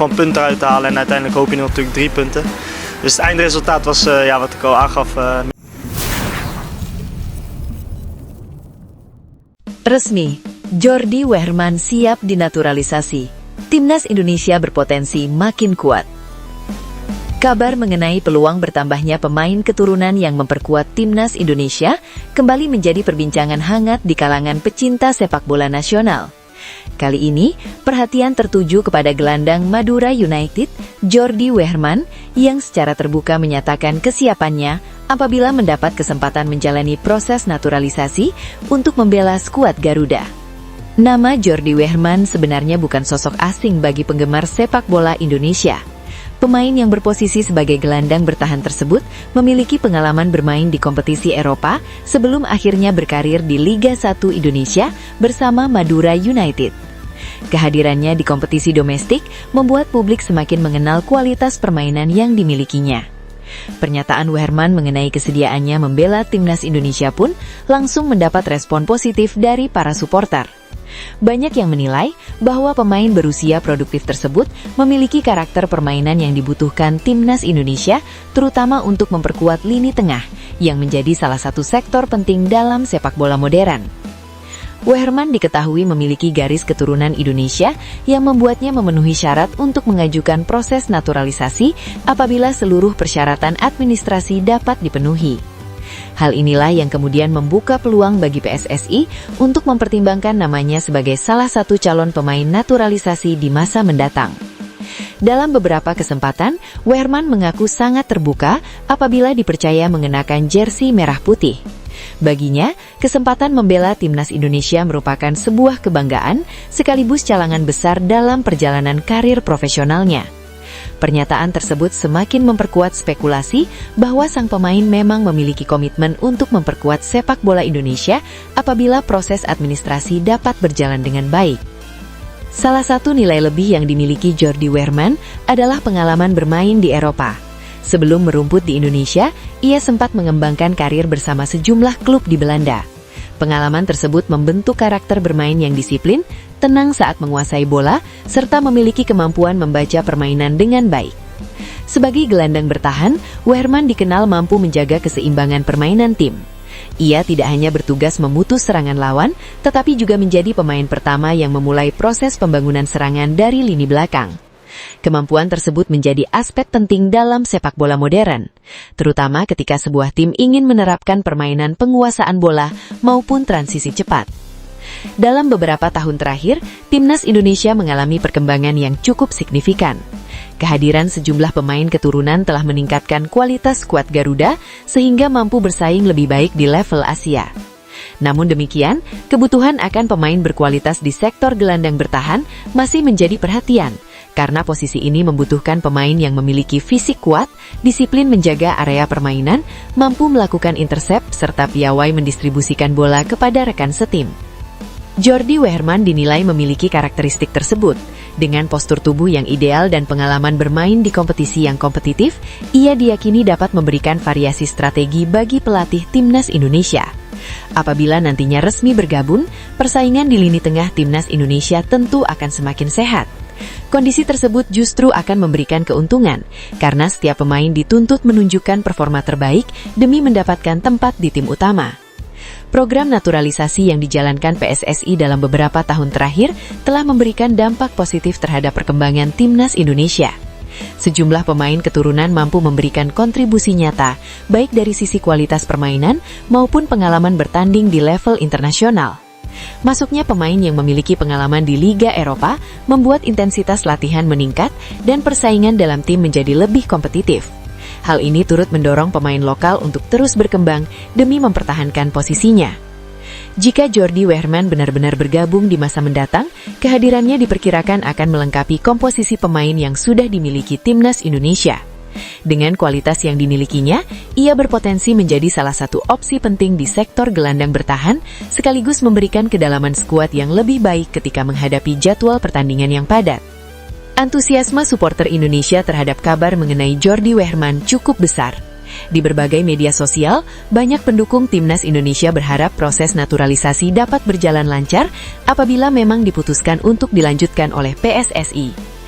Van punten uit te halen en uiteindelijk hoop je natuurlijk 3 punten. Dus het eindresultaat was wat ik al aangaf. Resmi, Jordi Wehrman siap dinaturalisasi. Timnas Indonesia berpotensi makin kuat. Kabar mengenai peluang bertambahnya pemain keturunan yang memperkuat Timnas Indonesia kembali menjadi perbincangan hangat di kalangan pecinta sepak bola nasional. Kali ini, perhatian tertuju kepada gelandang Madura United, Jordi Wehrman, yang secara terbuka menyatakan kesiapannya apabila mendapat kesempatan menjalani proses naturalisasi untuk membela skuad Garuda. Nama Jordi Wehrman sebenarnya bukan sosok asing bagi penggemar sepak bola Indonesia. Pemain yang berposisi sebagai gelandang bertahan tersebut memiliki pengalaman bermain di kompetisi Eropa sebelum akhirnya berkarir di Liga 1 Indonesia bersama Madura United. Kehadirannya di kompetisi domestik membuat publik semakin mengenal kualitas permainan yang dimilikinya. Pernyataan Wehrman mengenai kesediaannya membela Timnas Indonesia pun langsung mendapat respon positif dari para supporter. Banyak yang menilai bahwa pemain berusia produktif tersebut memiliki karakter permainan yang dibutuhkan Timnas Indonesia, terutama untuk memperkuat lini tengah, yang menjadi salah satu sektor penting dalam sepak bola modern. Wehrman diketahui memiliki garis keturunan Indonesia yang membuatnya memenuhi syarat untuk mengajukan proses naturalisasi apabila seluruh persyaratan administrasi dapat dipenuhi. Hal inilah yang kemudian membuka peluang bagi PSSI untuk mempertimbangkan namanya sebagai salah satu calon pemain naturalisasi di masa mendatang. Dalam beberapa kesempatan, Wehrman mengaku sangat terbuka apabila dipercaya mengenakan jersey merah putih. Baginya, kesempatan membela Timnas Indonesia merupakan sebuah kebanggaan sekaligus calangan besar dalam perjalanan karir profesionalnya. Pernyataan tersebut semakin memperkuat spekulasi bahwa sang pemain memang memiliki komitmen untuk memperkuat sepak bola Indonesia apabila proses administrasi dapat berjalan dengan baik. Salah satu nilai lebih yang dimiliki Jordi Wehrman adalah pengalaman bermain di Eropa. Sebelum merumput di Indonesia, ia sempat mengembangkan karir bersama sejumlah klub di Belanda. Pengalaman tersebut membentuk karakter bermain yang disiplin, tenang saat menguasai bola, serta memiliki kemampuan membaca permainan dengan baik. Sebagai gelandang bertahan, Wehrman dikenal mampu menjaga keseimbangan permainan tim. Ia tidak hanya bertugas memutus serangan lawan, tetapi juga menjadi pemain pertama yang memulai proses pembangunan serangan dari lini belakang. Kemampuan tersebut menjadi aspek penting dalam sepak bola modern, terutama ketika sebuah tim ingin menerapkan permainan penguasaan bola maupun transisi cepat. Dalam beberapa tahun terakhir, Timnas Indonesia mengalami perkembangan yang cukup signifikan. Kehadiran sejumlah pemain keturunan telah meningkatkan kualitas skuad Garuda sehingga mampu bersaing lebih baik di level Asia. Namun demikian, kebutuhan akan pemain berkualitas di sektor gelandang bertahan masih menjadi perhatian, karena posisi ini membutuhkan pemain yang memiliki fisik kuat, disiplin menjaga area permainan, mampu melakukan intercept, serta piawai mendistribusikan bola kepada rekan setim. Jordi Wehrman dinilai memiliki karakteristik tersebut. Dengan postur tubuh yang ideal dan pengalaman bermain di kompetisi yang kompetitif, ia diyakini dapat memberikan variasi strategi bagi pelatih Timnas Indonesia. Apabila nantinya resmi bergabung, persaingan di lini tengah Timnas Indonesia tentu akan semakin sehat. Kondisi tersebut justru akan memberikan keuntungan, karena setiap pemain dituntut menunjukkan performa terbaik demi mendapatkan tempat di tim utama. Program naturalisasi yang dijalankan PSSI dalam beberapa tahun terakhir telah memberikan dampak positif terhadap perkembangan Timnas Indonesia. Sejumlah pemain keturunan mampu memberikan kontribusi nyata, baik dari sisi kualitas permainan maupun pengalaman bertanding di level internasional. Masuknya pemain yang memiliki pengalaman di Liga Eropa membuat intensitas latihan meningkat dan persaingan dalam tim menjadi lebih kompetitif. Hal ini turut mendorong pemain lokal untuk terus berkembang demi mempertahankan posisinya. Jika Jordi Wehrman benar-benar bergabung di masa mendatang, kehadirannya diperkirakan akan melengkapi komposisi pemain yang sudah dimiliki Timnas Indonesia. Dengan kualitas yang dimilikinya, ia berpotensi menjadi salah satu opsi penting di sektor gelandang bertahan, sekaligus memberikan kedalaman skuad yang lebih baik ketika menghadapi jadwal pertandingan yang padat. Antusiasme supporter Indonesia terhadap kabar mengenai Jordi Wehrman cukup besar. Di berbagai media sosial, banyak pendukung Timnas Indonesia berharap proses naturalisasi dapat berjalan lancar apabila memang diputuskan untuk dilanjutkan oleh PSSI.